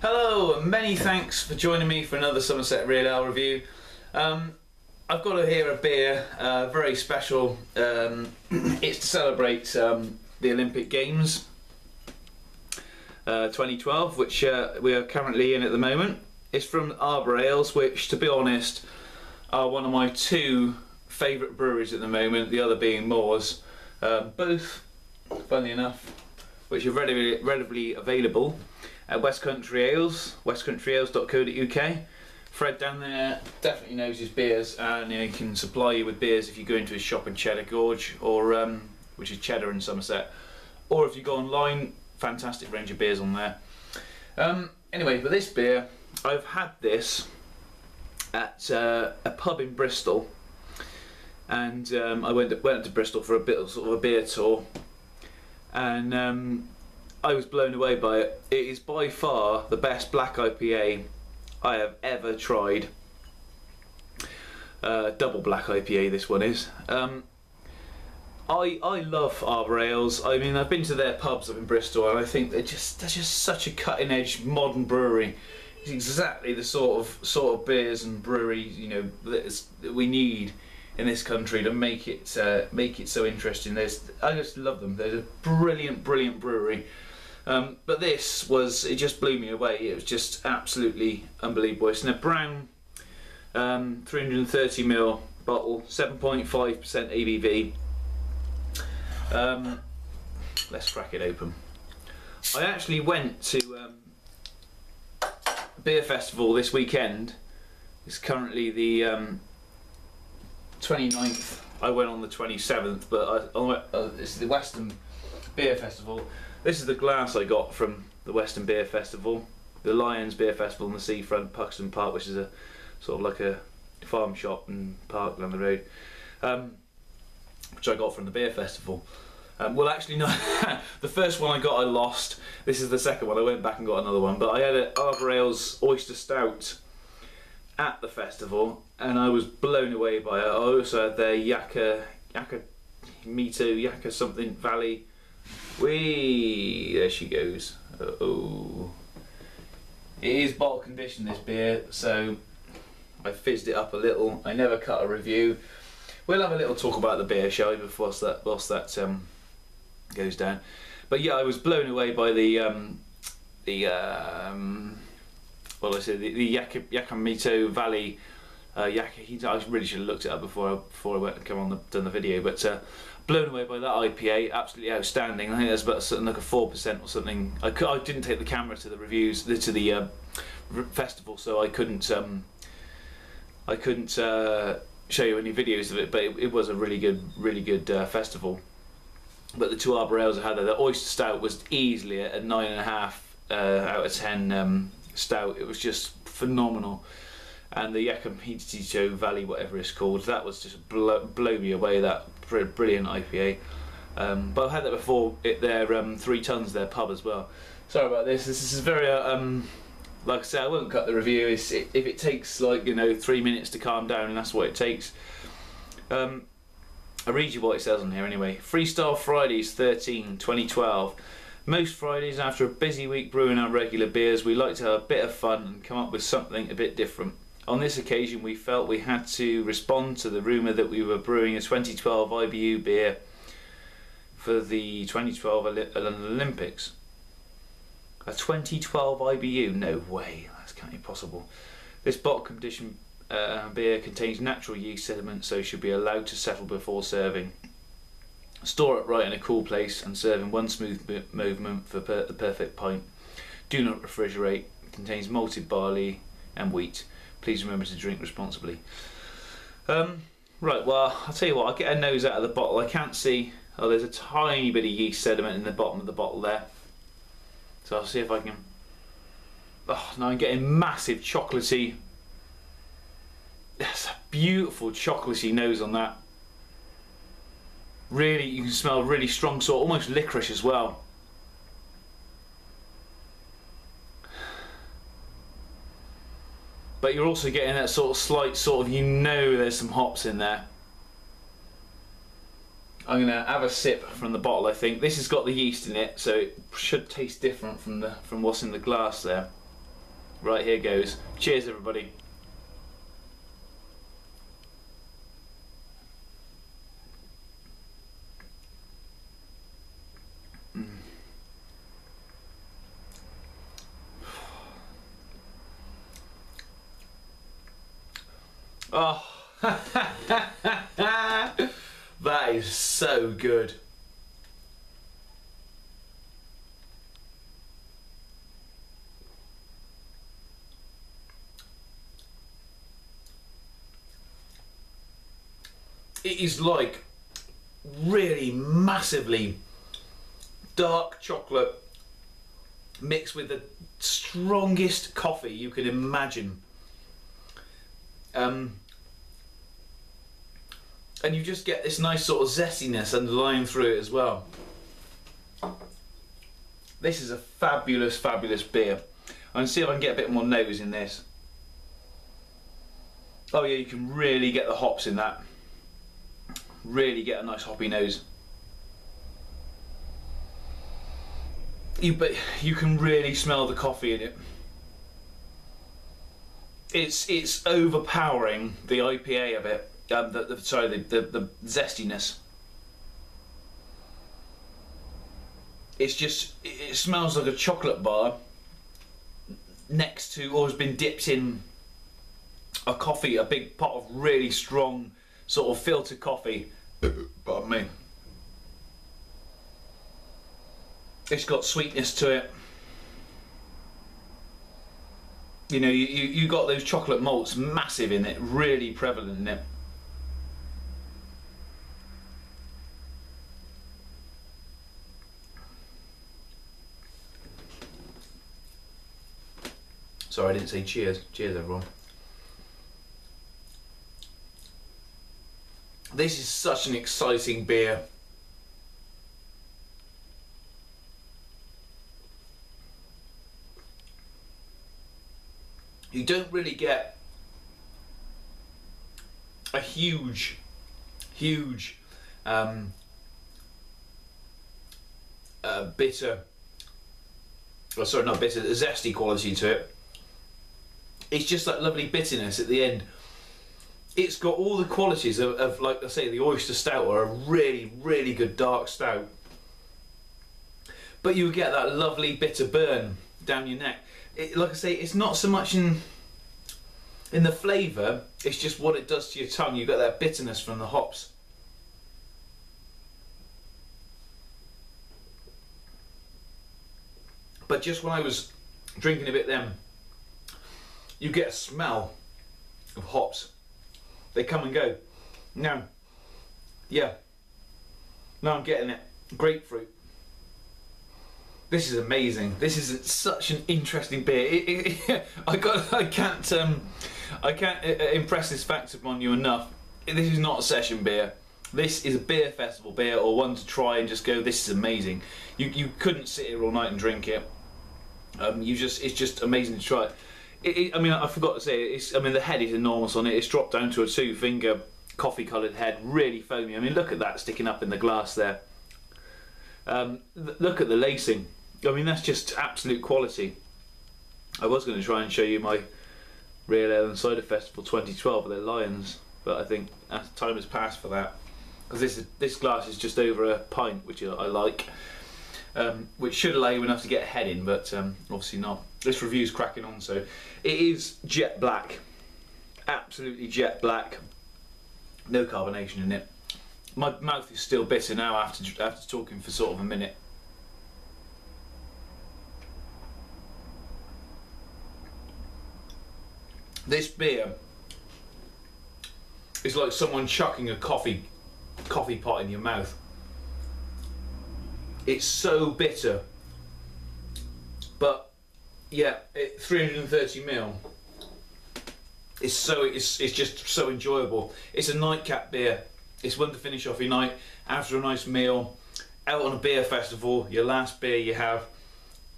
Hello, many thanks for joining me for another Somerset Real Ale review. I've got here a beer, very special. It's to celebrate the Olympic Games 2012, which we are currently in at the moment. It's from Arbor Ales, which, to be honest, are one of my two favourite breweries at the moment, the other being Moores. Both, funnily enough, which are readily available at West Country Ales, westcountryales.co.uk. Fred down there definitely knows his beers, and he can supply you with beers if you go into his shop in Cheddar Gorge, or which is Cheddar in Somerset, or if you go online, fantastic range of beers on there. Anyway, but this beer, I've had this at a pub in Bristol, and I went up to Bristol for a bit of sort of a beer tour, and I was blown away by it. It is by far the best black IPA I have ever tried. Double Black IPA this one is. I love Arbor Ales. I mean, I've been to their pubs up in Bristol, and I think they're just such a cutting edge modern brewery. It's exactly the sort of beers and breweries, you know, that we need in this country to make it so interesting. I just love them. They're a brilliant brewery. But it just blew me away. It was just absolutely unbelievable. It's in a brown 330ml bottle, 7.5% ABV. Let's crack it open. I actually went to a beer festival this weekend. It's currently the 29th. I went on the 27th, but it's the Western Beer Festival. This is the glass I got from the Western Beer Festival, the Lions Beer Festival on the seafront, Puxton Park, which is a sort of like a farm shop and park down the road, which I got from the beer festival. Well, actually, no, the first one I got I lost. This is the second one. I went back and got another one, but I had an Arbor Ales Oyster Stout at the festival, and I was blown away by it. I also had their Yakka something Valley. There she goes. Oh, it is bottle conditioned, this beer, so I fizzed it up a little. I never cut a review. We'll have a little talk about the beer, shall we, before that goes down. But yeah, I was blown away by the Yakamito Valley Yakka. I really should have looked it up before I went and done the video, but blown away by that IPA, absolutely outstanding. I think there's about something like a 4% or something. I didn't take the camera to the reviews, to the festival, so I couldn't show you any videos of it. But it was a really good festival. But the two Arbor Ales I had there, the Oyster Stout was easily a 9.5 out of 10 stout. It was just phenomenal. And the Yakamito Valley, whatever it's called, that was just blow me away. That brilliant IPA. But I've had that before at their 3 Tons, their pub as well. Sorry about this. This is very like I say, I won't cut the review. If it takes, like, 3 minutes to calm down, and that's what it takes. I'll read you what it says on here anyway. Freestyle Fridays 13, 2012. Most Fridays after a busy week brewing our regular beers, we like to have a bit of fun and come up with something a bit different. On this occasion, we felt we had to respond to the rumour that we were brewing a 2012 IBU beer for the 2012 London Olympics. A 2012 IBU? No way, that can't be possible. This bottle conditioned beer contains natural yeast sediment, so should be allowed to settle before serving. Store it right in a cool place and serve in one smooth movement for the perfect pint. Do not refrigerate. Contains malted barley and wheat. Please remember to drink responsibly. Right, well, I'll tell you what, I'll get a nose out of the bottle. I can't see. Oh, there's a tiny bit of yeast sediment in the bottom of the bottle there. So I'll see if I can. Oh, now I'm getting massive chocolatey. That's a beautiful chocolatey nose on that. Really, you can smell really strong, sort of almost licorice as well. But you're also getting that sort of slight there's some hops in there. I'm gonna have a sip from the bottle. I think this has got the yeast in it, so it should taste different from what's in the glass there. Right, here goes. Cheers, everybody. Oh, that is so good. It is like really massively dark chocolate mixed with the strongest coffee you can imagine. And you just get this nice sort of zestiness underlying through it as well. This is a fabulous, fabulous beer. I'm going to see if I can get a bit more nose in this. Oh yeah, you can really get the hops in that. Really get a nice hoppy nose. But you can really smell the coffee in it. It's overpowering the IPA of it. The zestiness. It's just, it smells like a chocolate bar next to, or has been dipped in a coffee, a big pot of really strong sort of filtered coffee. Pardon me. It's got sweetness to it. You know, you got those chocolate malts massive in it, really prevalent in it. Sorry, I didn't say cheers. Cheers, everyone. This is such an exciting beer. You don't really get a huge bitter, oh, sorry, not bitter, zesty quality to it. It's just that lovely bitterness at the end. It's got all the qualities of like I say, the oyster stout, or a really, really good dark stout. But you get that lovely bitter burn down your neck. Like I say, it's not so much in the flavour, it's just what it does to your tongue. You get that bitterness from the hops. But just when I was drinking a bit then, you get a smell of hops. They come and go. Now, yeah, now I'm getting it. Grapefruit. This is amazing. This is such an interesting beer. I can't impress this fact upon you enough. This is not a session beer. This is a beer festival beer, or one to try and just go, this is amazing. You couldn't sit here all night and drink it. It's just amazing to try. I mean, I forgot to say, I mean, the head is enormous on it. It's dropped down to a 2-finger coffee-coloured head, really foamy. I mean, look at that sticking up in the glass there. Look at the lacing. I mean, that's just absolute quality. I was going to try and show you my Real Ale and Cider Festival 2012 with their Lions, but I think time has passed for that, because this glass is just over a pint, which I like. Which should allow you enough to get a head in, but obviously not. This review's cracking on, so it is jet black, absolutely jet black, no carbonation in it. My mouth is still bitter now after talking for sort of a minute. This beer is like someone chucking a coffee pot in your mouth. It's so bitter, but yeah, 330ml. It's just so enjoyable. It's a nightcap beer. It's one to finish off your night after a nice meal, out on a beer festival. Your last beer you have.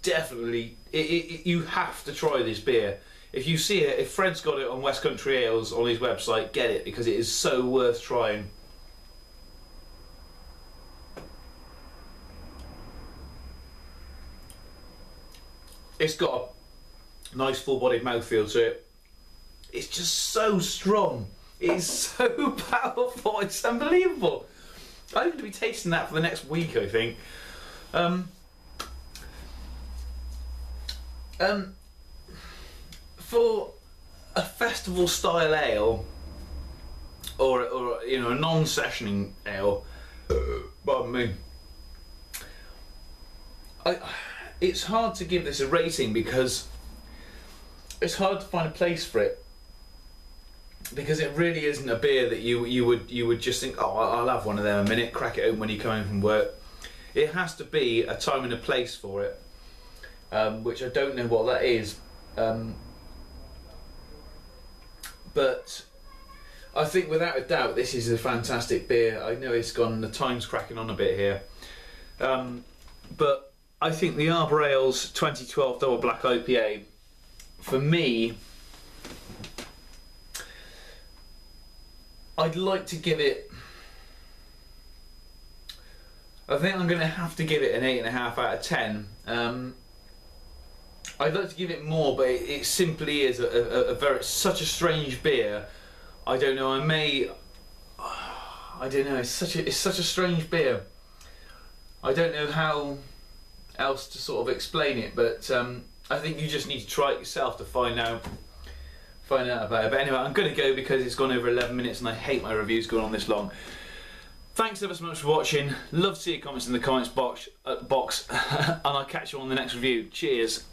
Definitely, you have to try this beer. If you see it, if Fred's got it on West Country Ales on his website, get it, because it is so worth trying. It's got Nice full-bodied mouthfeel to it. It's just so strong. It's so powerful. It's unbelievable. I'm going to be tasting that for the next week, I think. For a festival style ale, or you know, a non-sessioning ale, pardon me, it's hard to give this a rating because it's hard to find a place for it, because it really isn't a beer that you would just think, oh, I'll have one of them a minute, crack it open when you come in from work. It has to be a time and a place for it, which I don't know what that is, but I think without a doubt this is a fantastic beer. I know it's gone, the time's cracking on a bit here, but I think the Arbor Ales 2012 Double Black IPA, for me, I'd like to give it, I think I'm going to have to give it an 8.5 out of 10. I'd like to give it more, but it simply is such a strange beer. I don't know, I don't know, it's such a strange beer. I don't know how else to sort of explain it, but I think you just need to try it yourself to find out about it. But anyway, I'm going to go because it's gone over 11 minutes and I hate my reviews going on this long. Thanks ever so much for watching. Love to see your comments in the comments box, and I'll catch you on the next review. Cheers.